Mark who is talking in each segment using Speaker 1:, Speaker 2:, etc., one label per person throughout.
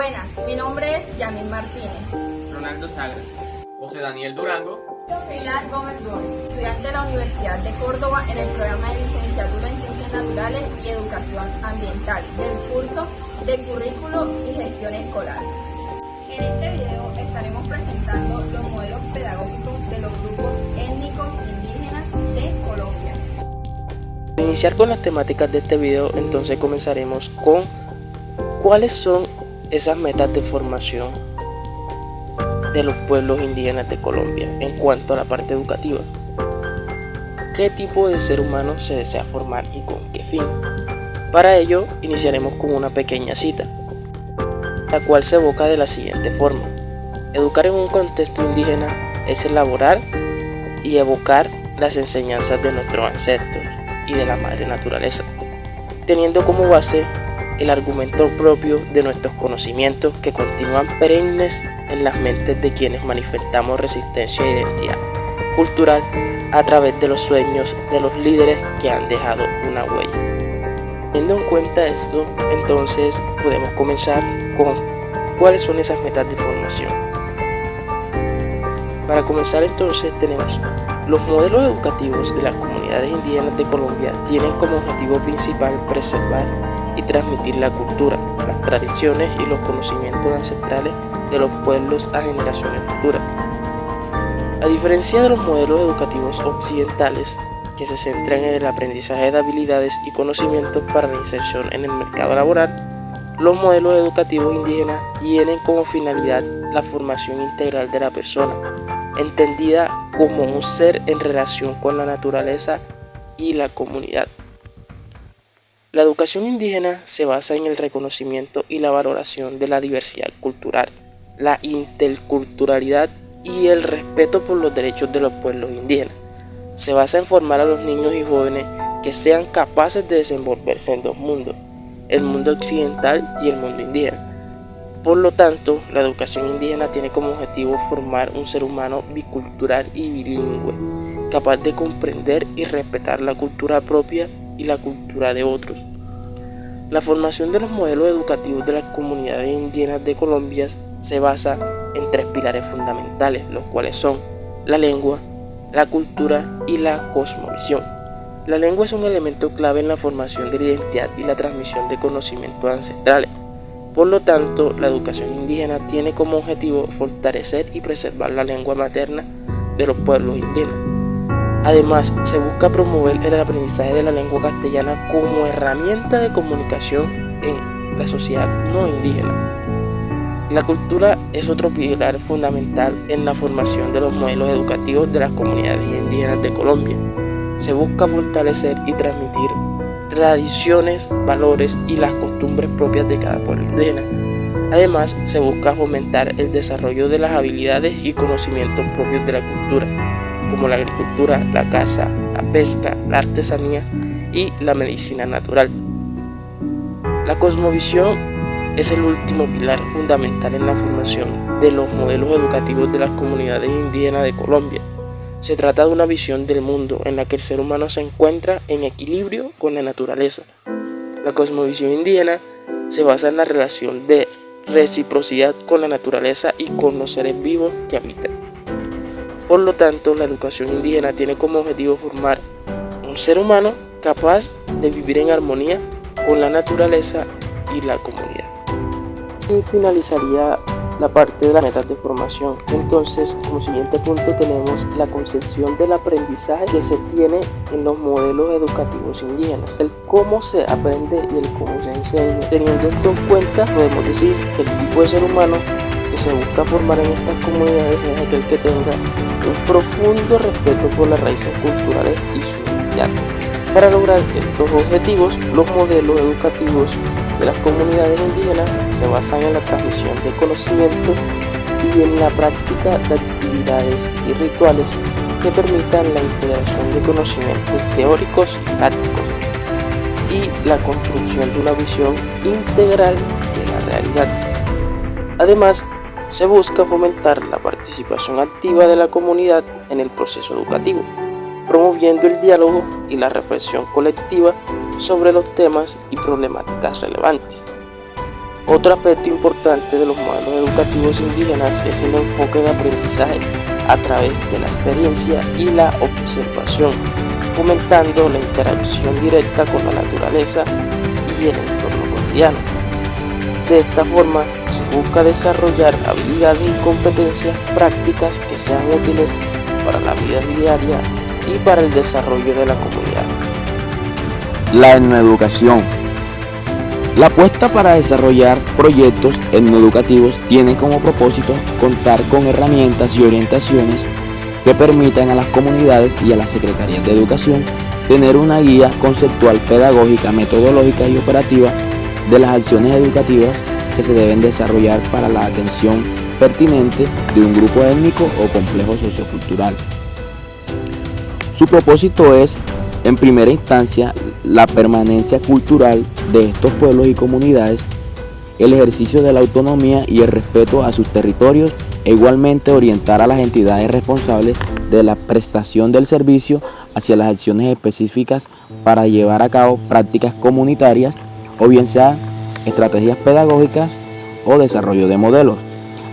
Speaker 1: Buenas, mi nombre es Yamil Martínez.
Speaker 2: Ronaldo Sagres. José Daniel Durango.
Speaker 1: Pilar Gómez Gómez, estudiante de la Universidad de Córdoba en el programa de licenciatura en Ciencias Naturales y Educación Ambiental del curso de Currículo y Gestión Escolar. En este video estaremos presentando los modelos pedagógicos de los grupos étnicos indígenas de Colombia.
Speaker 3: Para iniciar con las temáticas de este video, entonces comenzaremos con cuáles son esas metas de formación de los pueblos indígenas de Colombia en cuanto a la parte educativa. ¿Qué tipo de ser humano se desea formar y con qué fin? Para ello, iniciaremos con una pequeña cita, la cual se evoca de la siguiente forma: educar en un contexto indígena es elaborar y evocar las enseñanzas de nuestros ancestros y de la madre naturaleza, teniendo como base el argumento propio de nuestros conocimientos que continúan perennes en las mentes de quienes manifestamos resistencia e identidad cultural a través de los sueños de los líderes que han dejado una huella. Teniendo en cuenta esto, entonces podemos comenzar con cuáles son esas metas de formación. Para comenzar entonces tenemos los modelos educativos de las comunidades indígenas de Colombia tienen como objetivo principal preservar y transmitir la cultura, las tradiciones y los conocimientos ancestrales de los pueblos a generaciones futuras. A diferencia de los modelos educativos occidentales, que se centran en el aprendizaje de habilidades y conocimientos para la inserción en el mercado laboral, los modelos educativos indígenas tienen como finalidad la formación integral de la persona, entendida como un ser en relación con la naturaleza y la comunidad. La educación indígena se basa en el reconocimiento y la valoración de la diversidad cultural, la interculturalidad y el respeto por los derechos de los pueblos indígenas. Se basa en formar a los niños y jóvenes que sean capaces de desenvolverse en dos mundos, el mundo occidental y el mundo indígena. Por lo tanto, la educación indígena tiene como objetivo formar un ser humano bicultural y bilingüe, capaz de comprender y respetar la cultura propia y la cultura de otros. La formación de los modelos educativos de las comunidades indígenas de Colombia se basa en tres pilares fundamentales, los cuales son la lengua, la cultura y la cosmovisión. La lengua es un elemento clave en la formación de la identidad y la transmisión de conocimientos ancestrales. Por lo tanto, la educación indígena tiene como objetivo fortalecer y preservar la lengua materna de los pueblos indígenas. Además, se busca promover el aprendizaje de la lengua castellana como herramienta de comunicación en la sociedad no indígena. La cultura es otro pilar fundamental en la formación de los modelos educativos de las comunidades indígenas de Colombia. Se busca fortalecer y transmitir tradiciones, valores y las costumbres propias de cada pueblo indígena. Además, se busca fomentar el desarrollo de las habilidades y conocimientos propios de la cultura, como la agricultura, la caza, la pesca, la artesanía y la medicina natural. La cosmovisión es el último pilar fundamental en la formación de los modelos educativos de las comunidades indígenas de Colombia. Se trata de una visión del mundo en la que el ser humano se encuentra en equilibrio con la naturaleza. La cosmovisión indígena se basa en la relación de reciprocidad con la naturaleza y con los seres vivos que habitan. Por lo tanto, la educación indígena tiene como objetivo formar un ser humano capaz de vivir en armonía con la naturaleza y la comunidad. Y finalizaría la parte de las metas de formación. Entonces, como siguiente punto tenemos la concepción del aprendizaje que se tiene en los modelos educativos indígenas, el cómo se aprende y el cómo se enseña. Teniendo esto en cuenta, podemos decir que el tipo de ser humano que se busca formar en estas comunidades es aquel que tenga un profundo respeto por las raíces culturales y su identidad. Para lograr estos objetivos, los modelos educativos de las comunidades indígenas se basan en la transmisión de conocimiento y en la práctica de actividades y rituales que permitan la integración de conocimientos teóricos y prácticos y la construcción de una visión integral de la realidad. Además, se busca fomentar la participación activa de la comunidad en el proceso educativo, promoviendo el diálogo y la reflexión colectiva sobre los temas y problemáticas relevantes. Otro aspecto importante de los modelos educativos indígenas es el enfoque de aprendizaje a través de la experiencia y la observación, fomentando la interacción directa con la naturaleza y el entorno cotidiano. De esta forma, se busca desarrollar habilidades y competencias prácticas que sean útiles para la vida diaria y para el desarrollo de la comunidad.
Speaker 4: La etnoeducación. La apuesta para desarrollar proyectos etnoeducativos tiene como propósito contar con herramientas y orientaciones que permitan a las comunidades y a las secretarías de educación tener una guía conceptual, pedagógica, metodológica y operativa de las acciones educativas que se deben desarrollar para la atención pertinente de un grupo étnico o complejo sociocultural. Su propósito es, en primera instancia, la permanencia cultural de estos pueblos y comunidades, el ejercicio de la autonomía y el respeto a sus territorios, e igualmente orientar a las entidades responsables de la prestación del servicio hacia las acciones específicas para llevar a cabo prácticas comunitarias, o bien sea estrategias pedagógicas o desarrollo de modelos.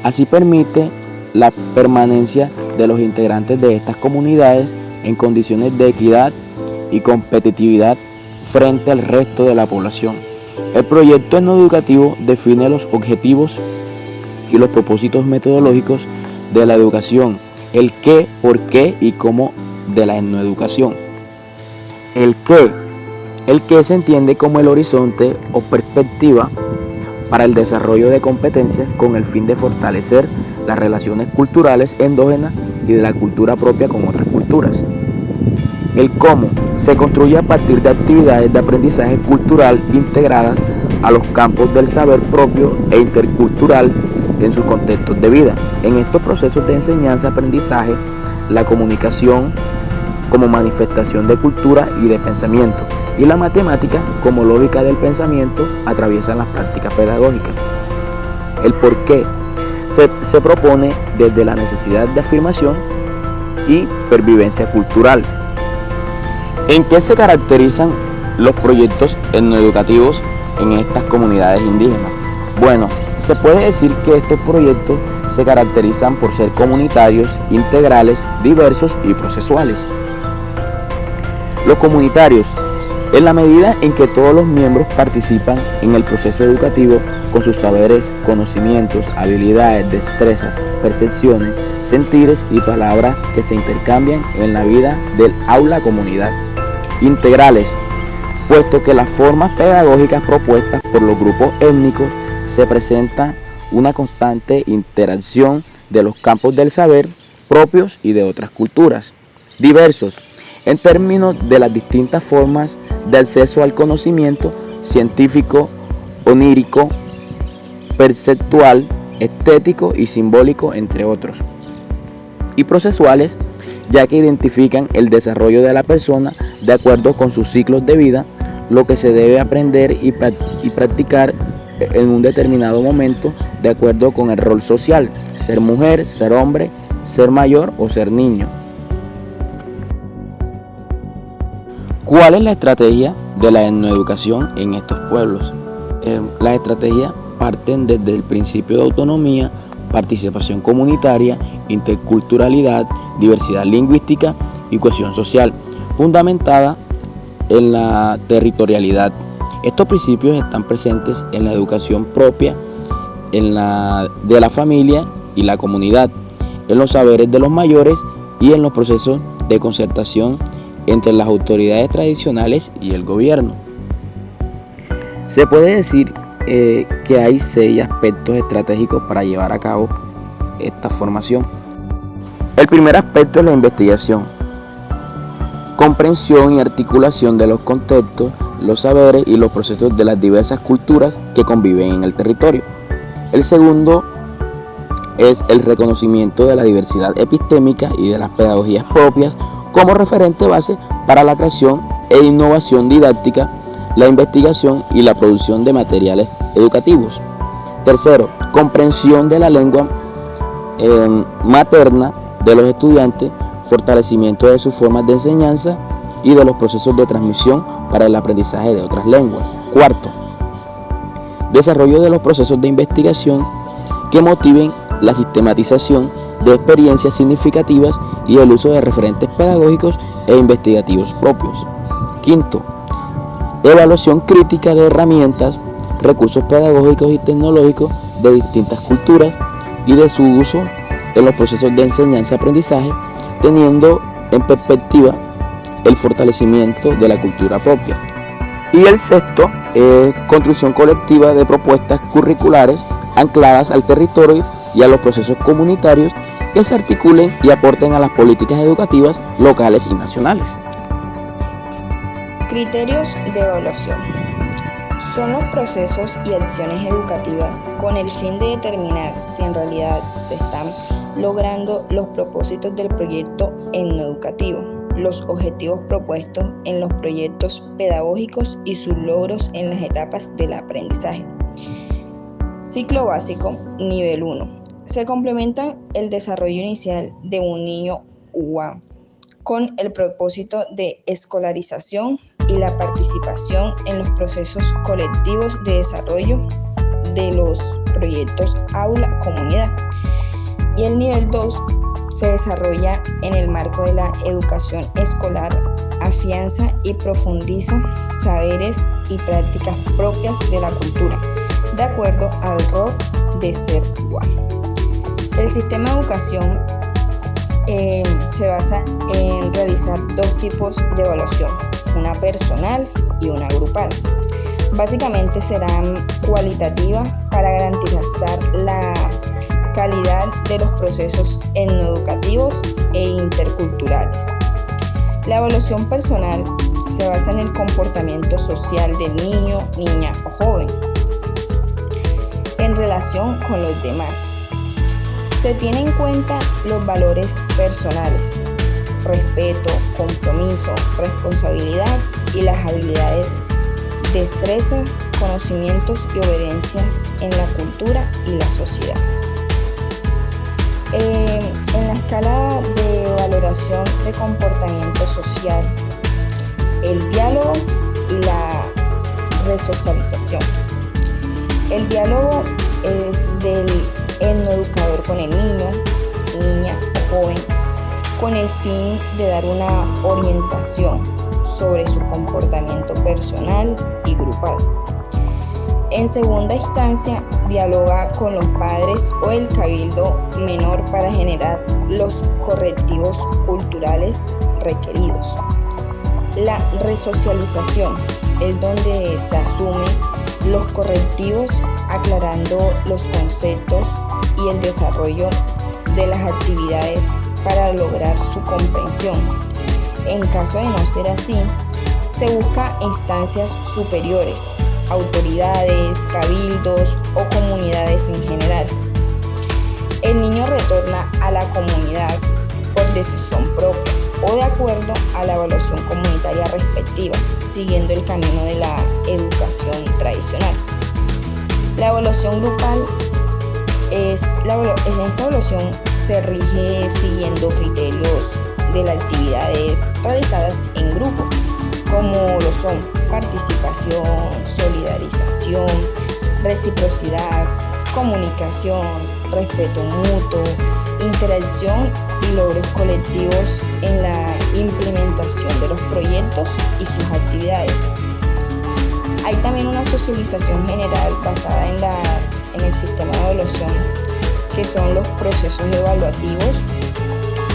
Speaker 4: Así permite la permanencia de los integrantes de estas comunidades en condiciones de equidad y competitividad frente al resto de la población. El proyecto etnoeducativo define los objetivos y los propósitos metodológicos de la educación, el qué, por qué y cómo de la etnoeducación. El qué se entiende como el horizonte o perspectiva para el desarrollo de competencias con el fin de fortalecer las relaciones culturales endógenas y de la cultura propia con otras culturas. El cómo se construye a partir de actividades de aprendizaje cultural integradas a los campos del saber propio e intercultural en sus contextos de vida. En estos procesos de enseñanza-aprendizaje, la comunicación como manifestación de cultura y de pensamiento, y la matemática como lógica del pensamiento atraviesan las prácticas pedagógicas. El por qué se propone desde la necesidad de afirmación y pervivencia cultural. ¿En qué se caracterizan los proyectos etnoeducativos en estas comunidades indígenas? Bueno, se puede decir que estos proyectos se caracterizan por ser comunitarios, integrales, diversos y procesuales. Los comunitarios, en la medida en que todos los miembros participan en el proceso educativo con sus saberes, conocimientos, habilidades, destrezas, percepciones, sentires y palabras que se intercambian en la vida del aula comunidad. Integrales, puesto que las formas pedagógicas propuestas por los grupos étnicos se presenta una constante interacción de los campos del saber propios y de otras culturas. Diversos, en términos de las distintas formas de acceso al conocimiento científico, onírico, perceptual, estético y simbólico, entre otros. Y procesuales, ya que identifican el desarrollo de la persona de acuerdo con sus ciclos de vida, lo que se debe aprender y practicar en un determinado momento de acuerdo con el rol social, ser mujer, ser hombre, ser mayor o ser niño. ¿Cuál es la estrategia de la etnoeducación en estos pueblos? Las estrategias parten desde el principio de autonomía, participación comunitaria, interculturalidad, diversidad lingüística y cohesión social, fundamentada en la territorialidad. Estos principios están presentes en la educación propia de la familia y la comunidad, en los saberes de los mayores y en los procesos de concertación entre las autoridades tradicionales y el gobierno. Se puede decir que hay 6 aspectos estratégicos para llevar a cabo esta formación. El primer aspecto es la investigación, comprensión y articulación de los contextos, los saberes y los procesos de las diversas culturas que conviven en el territorio. El segundo es el reconocimiento de la diversidad epistémica y de las pedagogías propias como referente base para la creación e innovación didáctica, la investigación y la producción de materiales educativos. Tercero, comprensión de la lengua materna de los estudiantes, fortalecimiento de sus formas de enseñanza y de los procesos de transmisión para el aprendizaje de otras lenguas. Cuarto, desarrollo de los procesos de investigación que motiven la sistematización de experiencias significativas y el uso de referentes pedagógicos e investigativos propios. Quinto, evaluación crítica de herramientas, recursos pedagógicos y tecnológicos de distintas culturas y de su uso en los procesos de enseñanza-aprendizaje, teniendo en perspectiva el fortalecimiento de la cultura propia. Y el sexto es construcción colectiva de propuestas curriculares ancladas al territorio y a los procesos comunitarios que se articulen y aporten a las políticas educativas locales y nacionales.
Speaker 5: Criterios de evaluación. Son los procesos y acciones educativas con el fin de determinar si en realidad se están logrando los propósitos del proyecto etnoeducativo, los objetivos propuestos en los proyectos pedagógicos y sus logros en las etapas del aprendizaje. Ciclo básico, nivel 1. Se complementa el desarrollo inicial de un niño UA con el propósito de escolarización y la participación en los procesos colectivos de desarrollo de los proyectos aula-comunidad. Y el nivel 2 se desarrolla en el marco de la educación escolar, afianza y profundiza saberes y prácticas propias de la cultura, de acuerdo al rol de ser UA. El sistema de educación se basa en realizar dos tipos de evaluación, una personal y una grupal. Básicamente serán cualitativas para garantizar la calidad de los procesos etnoeducativos e interculturales. La evaluación personal se basa en el comportamiento social del niño, niña o joven en relación con los demás. Se tienen en cuenta los valores personales, respeto, compromiso, responsabilidad y las habilidades, destrezas, conocimientos y obediencias en la cultura y la sociedad. En la escala de valoración de comportamiento social, el diálogo y la resocialización. El diálogo es del etnoeducador con el niño, niña o joven, con el fin de dar una orientación sobre su comportamiento personal y grupal. En segunda instancia, dialoga con los padres o el cabildo menor para generar los correctivos culturales requeridos. La resocialización es donde se asumen los correctivos aclarando los conceptos y el desarrollo de las actividades para lograr su comprensión. En caso de no ser así, se busca instancias superiores, autoridades, cabildos o comunidades en general. El niño retorna a la comunidad por decisión propia o de acuerdo a la evaluación comunitaria respectiva, siguiendo el camino de la educación tradicional. La evaluación grupal en esta evaluación se rige siguiendo criterios de las actividades realizadas en grupo, como lo son participación, solidarización, reciprocidad, comunicación, respeto mutuo, interacción y logros colectivos en la implementación de los proyectos y sus actividades. Hay también una socialización general basada en el sistema de evaluación, que son los procesos evaluativos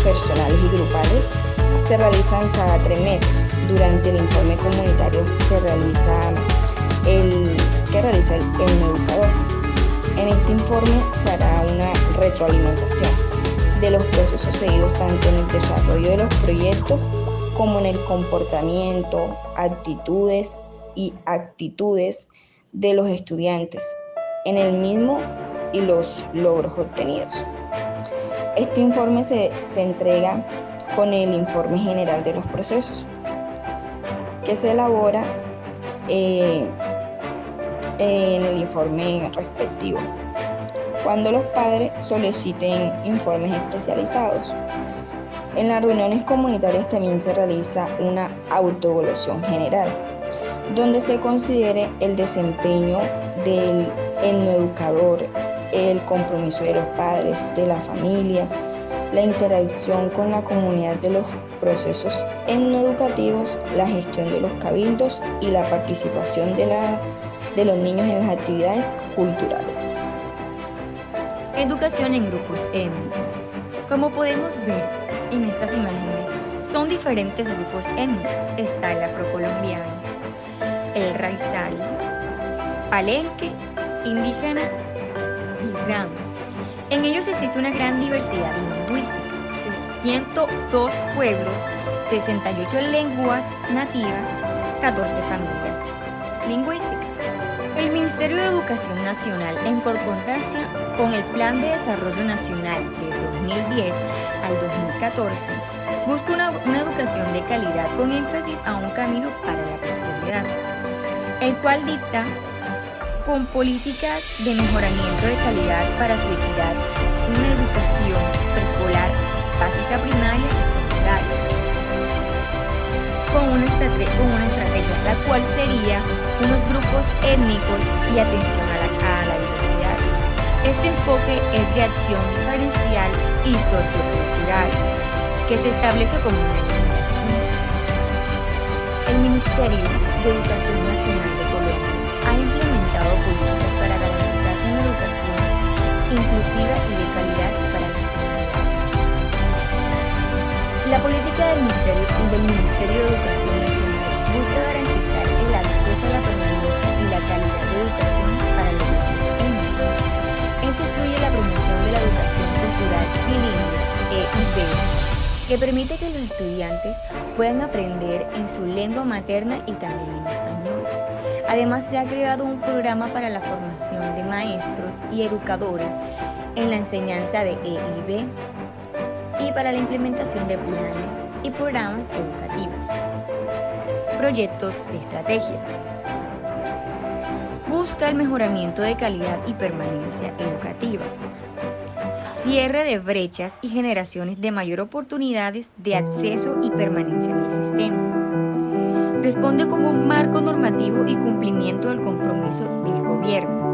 Speaker 5: personales y grupales. Se realizan cada 3 meses. Durante el informe comunitario se realiza el educador. En este informe se hará una retroalimentación de los procesos seguidos tanto en el desarrollo de los proyectos como en el comportamiento, actitudes y actitudes de los estudiantes en el mismo y los logros obtenidos. Este informe se entrega con el informe general de los procesos, que se elabora en el informe respectivo, cuando los padres soliciten informes especializados. En las reuniones comunitarias también se realiza una autoevaluación general, donde se considere el desempeño del etnoeducador, el compromiso de los padres, de la familia, la interacción con la comunidad de los procesos etnoeducativos, la gestión de los cabildos y la participación de los niños en las actividades culturales.
Speaker 6: Educación en grupos étnicos. Como podemos ver en estas imágenes, son diferentes grupos étnicos. Está el afrocolombiano, el raizal, palenque, indígena y gamo. En ellos existe una gran diversidad lingüística, 102 pueblos, 68 lenguas nativas, 14 familias lingüísticas. El Ministerio de Educación Nacional, en concordancia con el Plan de Desarrollo Nacional de 2010 al 2014, busca una educación de calidad con énfasis a un camino para la prosperidad, el cual dicta con políticas de mejoramiento de calidad para su equidad, una educación preescolar, básica primaria y secundaria, con una estrategia, la cual sería unos grupos étnicos y atención a la diversidad. Este enfoque es de acción diferencial y sociocultural, que se establece como una limitación. El Ministerio de Educación Nacional de Colombia ha implementado políticas para garantizar una educación inclusiva y de calidad para las comunidades. La política del Ministerio de Educación Nacional busca garantizar el acceso a la permanencia y la calidad de educación para los grupos étnicos. Esto incluye la promoción de la educación cultural bilingüe EIB, que permite que los estudiantes puedan aprender en su lengua materna y también en español. Además, se ha creado un programa para la formación de maestros y educadores en la enseñanza de EIB y para la implementación de planes y programas educativos. Proyectos de estrategia. Busca el mejoramiento de calidad y permanencia educativa. Cierre de brechas y generaciones de mayor oportunidades de acceso y permanencia en el sistema. Responde como un marco normativo y cumplimiento del compromiso del gobierno.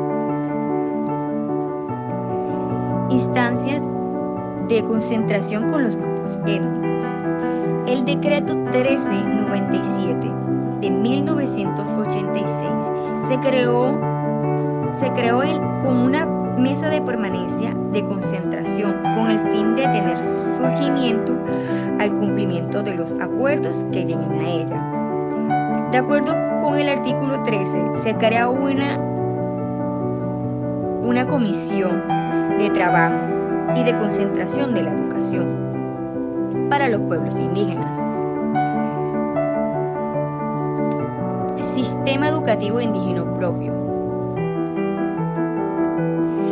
Speaker 6: Instancias de concentración con los grupos étnicos. El decreto 1397 de 1986 se creó con una mesa de permanencia de concentración con el fin de tener surgimiento al cumplimiento de los acuerdos que lleguen a ella. De acuerdo con el artículo 13, se crea una comisión de trabajo y de concentración de la educación para los pueblos indígenas. Sistema educativo indígena propio.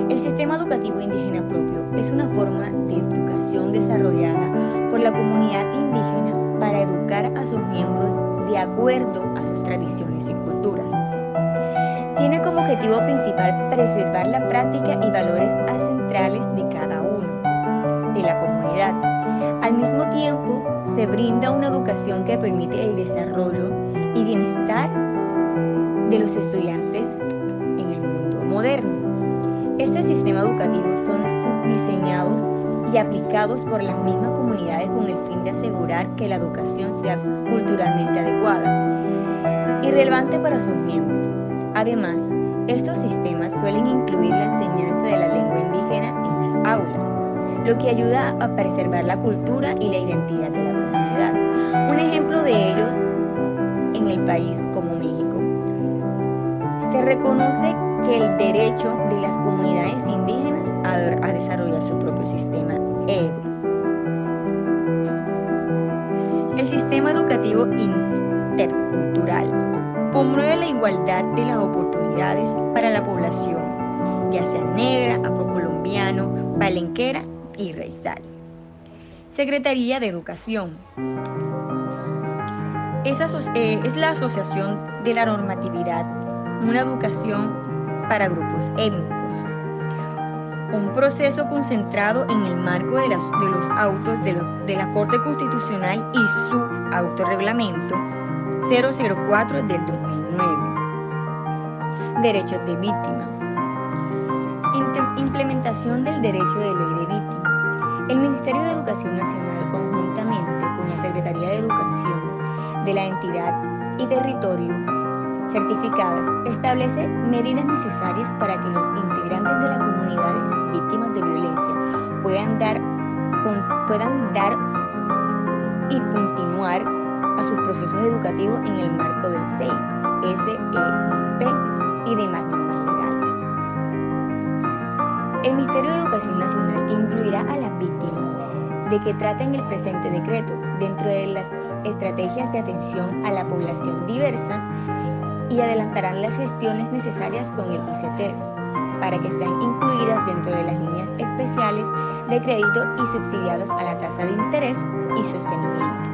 Speaker 6: El sistema educativo indígena propio es una forma de educación desarrollada por la comunidad indígena para educar a sus miembros de acuerdo a sus tradiciones y culturas. Tiene como objetivo principal preservar la práctica y valores ancestrales de cada uno de la comunidad. Al mismo tiempo, se brinda una educación que permite el desarrollo y bienestar de los estudiantes en el mundo moderno. Este sistema educativo son diseñados y aplicados por las mismas comunidades con el fin de asegurar que la educación sea culturalmente adecuada y relevante para sus miembros. Además, estos sistemas suelen incluir la enseñanza de la lengua indígena en las aulas, lo que ayuda a preservar la cultura y la identidad de la comunidad. Un ejemplo de ellos en el país como México. Se reconoce que el derecho de las comunidades indígenas a desarrollar su propio sistema EDU. El sistema educativo intercultural promueve la igualdad de las oportunidades para la población, ya sea negra, afrocolombiano, palenquera y raizal. Secretaría de Educación. Es la asociación de la normatividad, una educación para grupos étnicos. Un proceso concentrado en el marco de los autos de la Corte Constitucional y su autorreglamento 004 del 2009. Derechos de víctima. Implementación del derecho de ley de víctimas. El Ministerio de Educación Nacional, conjuntamente con la Secretaría de Educación de la entidad y territorio certificadas, establece medidas necesarias para que los integrantes de las comunidades víctimas de violencia puedan dar y continuar a sus procesos educativos en el marco del SEIP, SEIP y demás normas legales. El Ministerio de Educación Nacional incluirá a las víctimas de que traten el presente decreto dentro de las estrategias de atención a la población diversas y adelantarán las gestiones necesarias con el ICETEX para que sean incluidas dentro de las líneas especiales de crédito y subsidiados a la tasa de interés y sostenimiento.